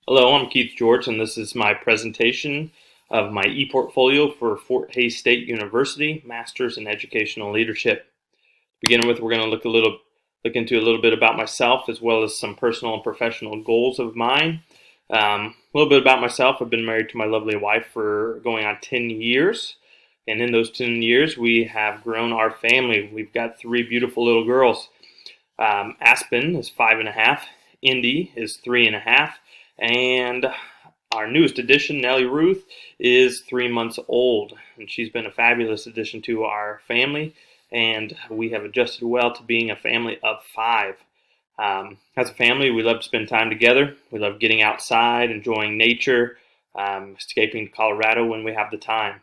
Hello, I'm Keith George, and this is my presentation of my e-portfolio for Fort Hays State University, Masters in Educational Leadership. Beginning with, we're going to look into a little bit about myself as well as some personal and professional goals of mine. A little bit about myself. I've been married to my lovely wife for going on 10 years, and in those 10 years, we have grown our family. We've got three beautiful little girls. Aspen is 5.5, Indy is 3.5, and our newest addition, Nellie Ruth, is 3 months old, and she's been a fabulous addition to our family, and we have adjusted well to being a family of five. As a family, we love to spend time together. We love getting outside, enjoying nature, escaping Colorado when we have the time.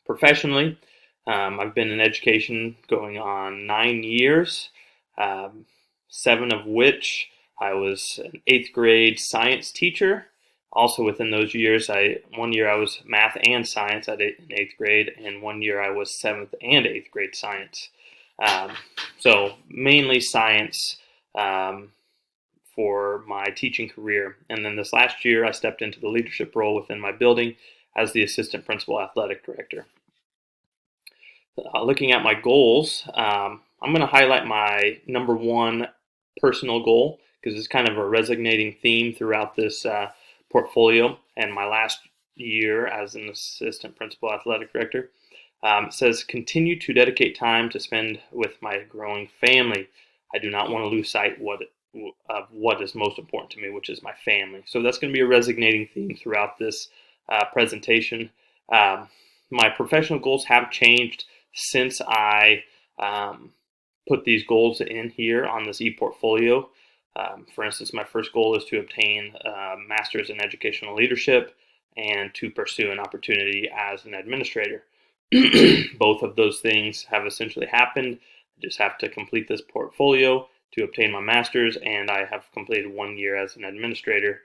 Professionally, I've been in education going on 9 years, 7 of which I was an 8th grade science teacher. Also within those years, 1 year I was math and science in 8th grade, and 1 year I was 7th and 8th grade science. So mainly science for my teaching career. And then this last year, I stepped into the leadership role within my building as the assistant principal athletic director. Looking at my goals, I'm going to highlight my number one personal goal because it's kind of a resonating theme throughout this portfolio and my last year as an assistant principal athletic director. It says, continue to dedicate time to spend with my growing family. I do not want to lose sight of what is most important to me, which is my family. So that's going to be a resonating theme throughout this presentation. My professional goals have changed since I put these goals in here on this e-portfolio. For instance, my first goal is to obtain a master's in educational leadership and to pursue an opportunity as an administrator. Both of those things have essentially happened. I just have to complete this portfolio to obtain my master's, and I have completed 1 year as an administrator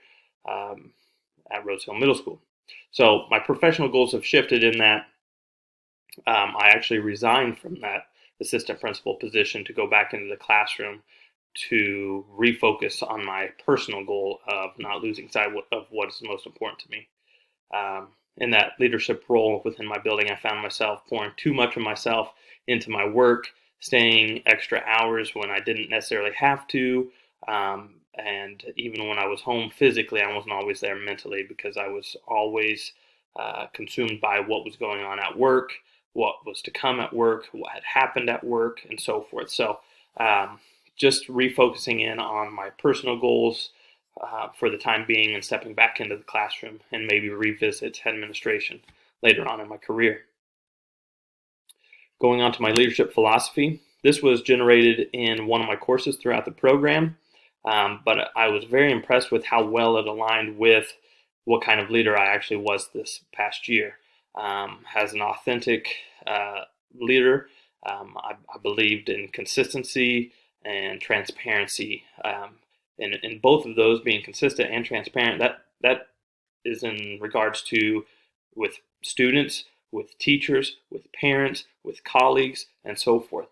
at Rose Hill Middle School. So my professional goals have shifted in that I actually resigned from that assistant principal position to go back into the classroom to refocus on my personal goal of not losing sight of what is most important to me. In that leadership role within my building, I found myself pouring too much of myself into my work, staying extra hours when I didn't necessarily have to, and even when I was home physically, I wasn't always there mentally because I was always consumed by what was going on at work, what was to come at work, what had happened at work, and so forth. So just refocusing in on my personal goals for the time being and stepping back into the classroom and maybe revisit administration later on in my career. Going on to my leadership philosophy, this was generated in one of my courses throughout the program, but I was very impressed with how well it aligned with what kind of leader I actually was this past year. As an authentic leader, I believed in consistency and transparency. And in both of those, being consistent and transparent, that is in regards to with students, with teachers, with parents, with colleagues, and so forth.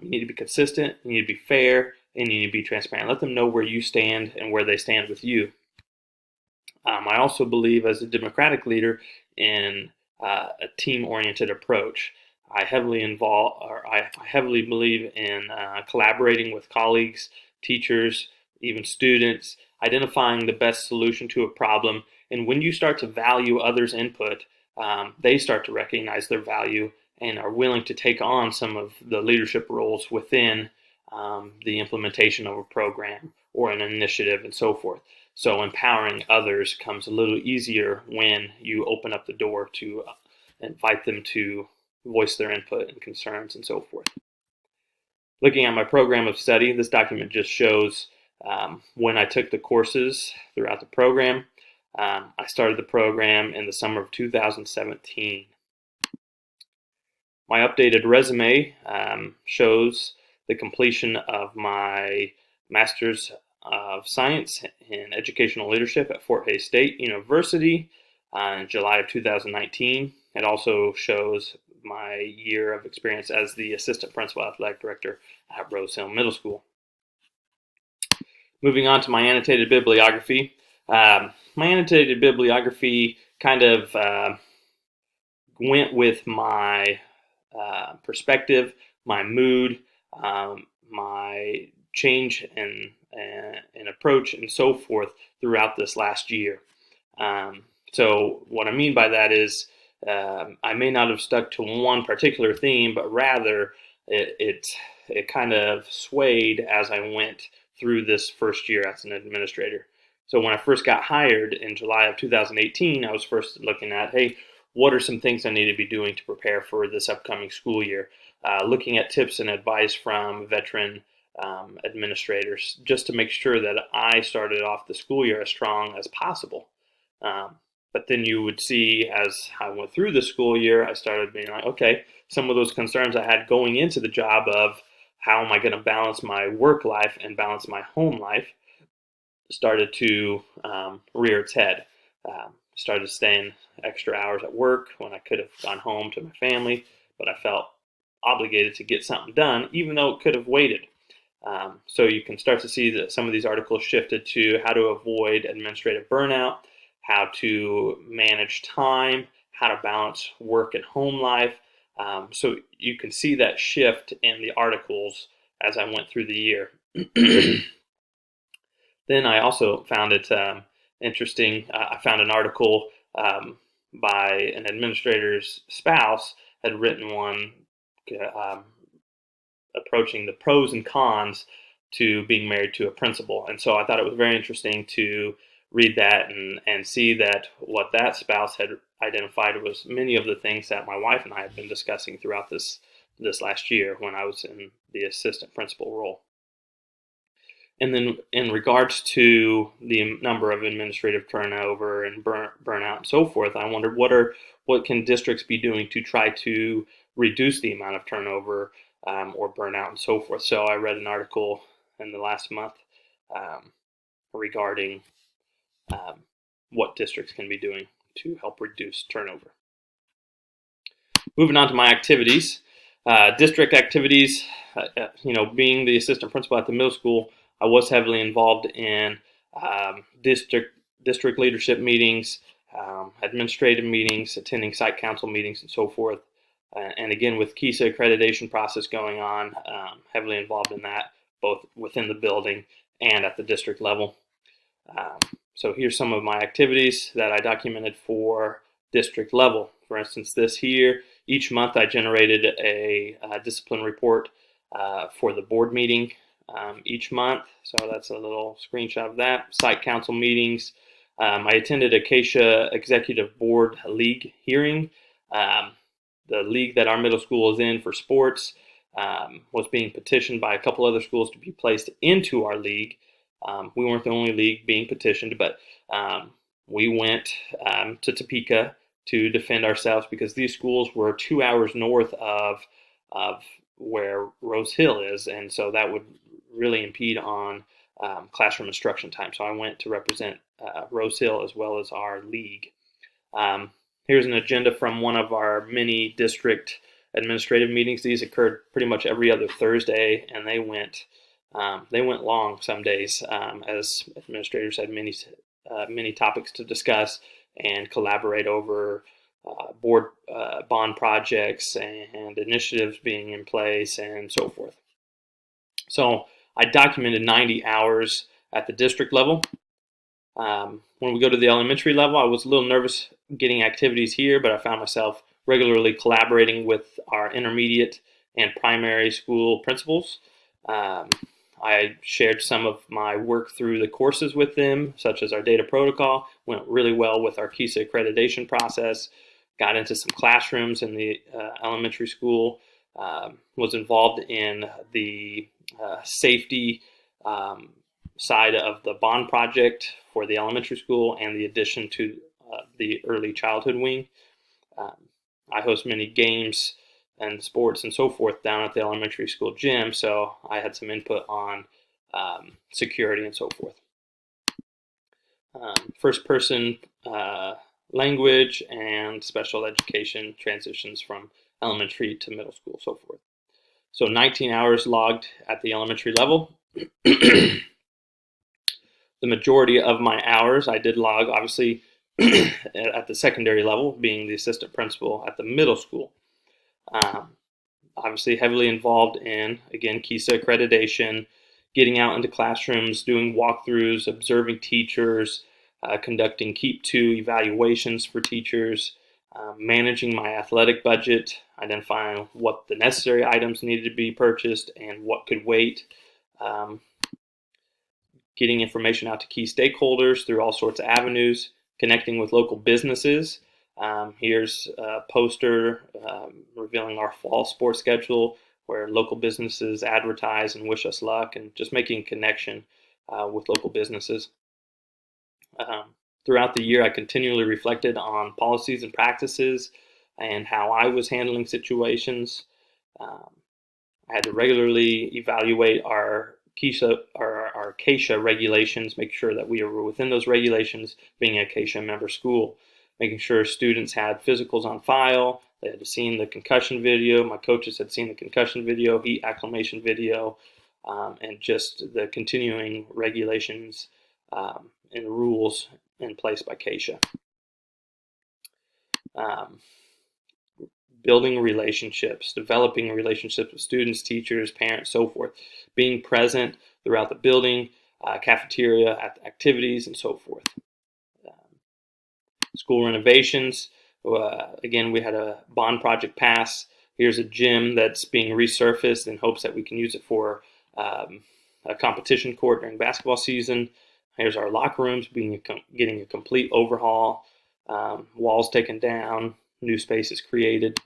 You need to be consistent, you need to be fair, and you need to be transparent. Let them know where you stand and where they stand with you. I also believe as a democratic leader in a team-oriented approach. I heavily believe in collaborating with colleagues, teachers, even students, identifying the best solution to a problem. And when you start to value others' input, they start to recognize their value and are willing to take on some of the leadership roles within the implementation of a program or an initiative and so forth. So empowering others comes a little easier when you open up the door to invite them to voice their input and concerns and so forth. Looking at my program of study, this document just shows when I took the courses throughout the program. I started the program in the summer of 2017. My updated resume shows the completion of my Master's of Science in Educational Leadership at Fort Hays State University in July of 2019. It also shows my year of experience as the Assistant Principal Athletic Director at Rose Hill Middle School. Moving on to my annotated bibliography. My annotated bibliography kind of went with my perspective, my mood, my change in approach, and so forth throughout this last year. So what I mean by that is I may not have stuck to one particular theme, but rather it kind of swayed as I went through this first year as an administrator. So when I first got hired in July of 2018, I was first looking at, hey, what are some things I need to be doing to prepare for this upcoming school year? Looking at tips and advice from veteran administrators just to make sure that I started off the school year as strong as possible. But then you would see as I went through the school year, I started being like, okay, some of those concerns I had going into the job of how am I going to balance my work life and balance my home life started to rear its head. Started staying extra hours at work when I could have gone home to my family, but I felt obligated to get something done, even though it could have waited. So you can start to see that some of these articles shifted to how to avoid administrative burnout, how to manage time, how to balance work and home life. So you can see that shift in the articles as I went through the year. Then I also found it interesting. I found an article by an administrator's spouse had written one approaching the pros and cons to being married to a principal. And so I thought it was very interesting to read that and see that what that spouse had identified was many of the things that my wife and I have been discussing throughout this last year when I was in the assistant principal role. And then in regards to the number of administrative turnover and burnout and so forth, I wondered what can districts be doing to try to reduce the amount of turnover or burnout and so forth. So I read an article in the last month regarding what districts can be doing to help reduce turnover. Moving on to my activities, district activities. Being the assistant principal at the middle school, I was heavily involved in district leadership meetings, administrative meetings, attending site council meetings, and so forth. And again, with KISA accreditation process going on, heavily involved in that, both within the building and at the district level. So here's some of my activities that I documented for district level. For instance, this here, each month I generated a discipline report for the board meeting each month. So that's a little screenshot of that. Site council meetings. I attended Acacia Executive Board League hearing. The league that our middle school is in for sports was being petitioned by a couple other schools to be placed into our league. We weren't the only league being petitioned, but we went to Topeka to defend ourselves because these schools were 2 hours north of where Rose Hill is, and so that would really impede on classroom instruction time. So I went to represent Rose Hill as well as our league. Here's an agenda from one of our many district administrative meetings. These occurred pretty much every other Thursday, and they went long some days as administrators had many topics to discuss and collaborate over board bond projects and initiatives being in place and so forth. So I documented 90 hours at the district level. When we go to the elementary level, I was a little nervous getting activities here, but I found myself regularly collaborating with our intermediate and primary school principals. I shared some of my work through the courses with them, such as our data protocol. Went really well with our KISA accreditation process. Got into some classrooms in the elementary school. Was involved in the safety side of the bond project for the elementary school and the addition to the early childhood wing. I host many games and sports and so forth down at the elementary school gym, so I had some input on security and so forth. First person language and special education transitions from elementary to middle school, so forth. So 19 hours logged at the elementary level. the majority of my hours I did log, obviously, at the secondary level, being the assistant principal at the middle school. Obviously heavily involved in, again, KESA accreditation, getting out into classrooms, doing walkthroughs, observing teachers, conducting Keep 2 evaluations for teachers, managing my athletic budget, identifying what the necessary items needed to be purchased and what could wait, getting information out to key stakeholders through all sorts of avenues, connecting with local businesses. Here's a poster revealing our fall sports schedule where local businesses advertise and wish us luck, and just making a connection with local businesses. Throughout the year, I continually reflected on policies and practices and how I was handling situations. I had to regularly evaluate our KESA regulations, make sure that we were within those regulations, being a KESA member school, making sure students had physicals on file. They had seen the concussion video. My coaches had seen the concussion video, heat acclimation video, and just the continuing regulations and rules in place by KESA. Building relationships, developing relationships with students, teachers, parents, so forth. Being present throughout the building, cafeteria, activities, and so forth. School renovations. Again, we had a bond project pass. Here's a gym that's being resurfaced in hopes that we can use it for a competition court during basketball season. Here's our locker rooms getting a complete overhaul. Walls taken down, new spaces created.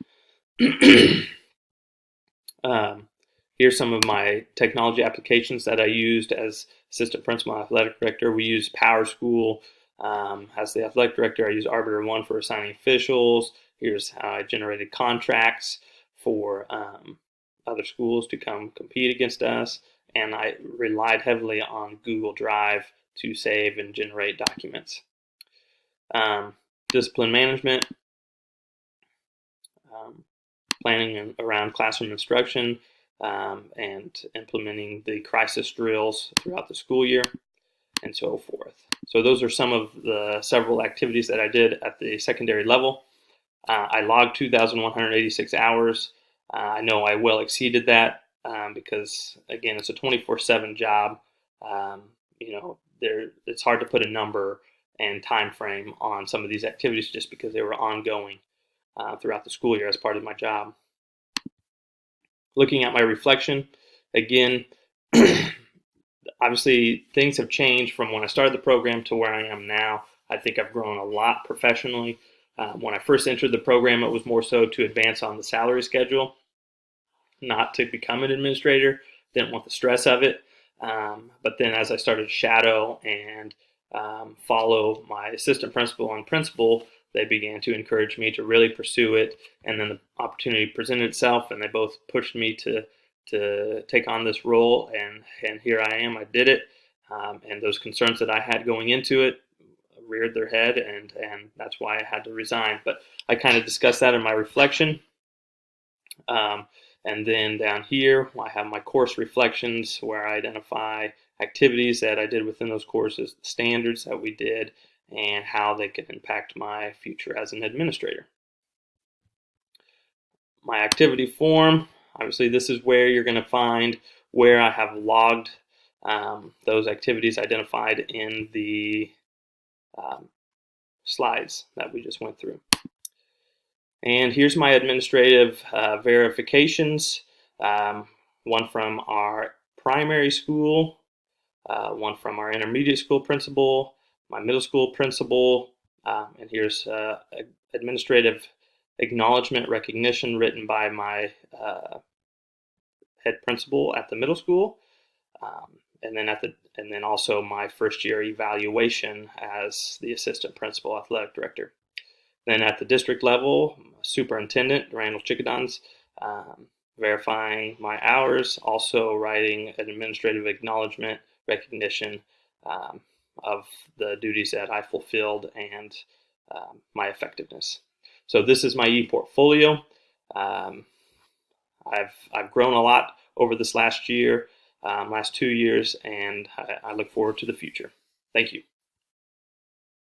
Here's some of my technology applications that I used as assistant principal and athletic director. We use PowerSchool. As the athletic director, I use Arbiter One for assigning officials. Here's how I generated contracts for other schools to come compete against us. And I relied heavily on Google Drive to save and generate documents. Discipline management, planning around classroom instruction, and implementing the crisis drills throughout the school year, and so forth. So those are some of the several activities that I did at the secondary level. I logged 2,186 hours. I know I well exceeded that because, again, it's a 24/7 job. It's hard to put a number and time frame on some of these activities just because they were ongoing throughout the school year as part of my job. Looking at my reflection, again, obviously things have changed from when I started the program to where I am now. I think I've grown a lot professionally. When I first entered the program, it was more so to advance on the salary schedule, not to become an administrator. Didn't want the stress of it. But then as I started to shadow and follow my assistant principal and principal, they began to encourage me to really pursue it. And then the opportunity presented itself, and they both pushed me to take on this role. And here I am. I did it. And those concerns that I had going into it reared their head, and that's why I had to resign. But I kind of discussed that in my reflection. And then down here, I have my course reflections where I identify activities that I did within those courses, the standards that we did, and how they could impact my future as an administrator. My activity form, obviously this is where you're going to find where I have logged those activities identified in the slides that we just went through. And here's my administrative verifications, one from our primary school, one from our intermediate school principal, my middle school principal, and here's administrative acknowledgement recognition written by my head principal at the middle school, and then also my first year evaluation as the assistant principal athletic director. Then at the district level, Superintendent Randall Chickadons, verifying my hours, also writing an administrative acknowledgement recognition of the duties that I fulfilled and my effectiveness. So this is my e-portfolio. I've grown a lot over this last year, last 2 years, and I look forward to the future. Thank you.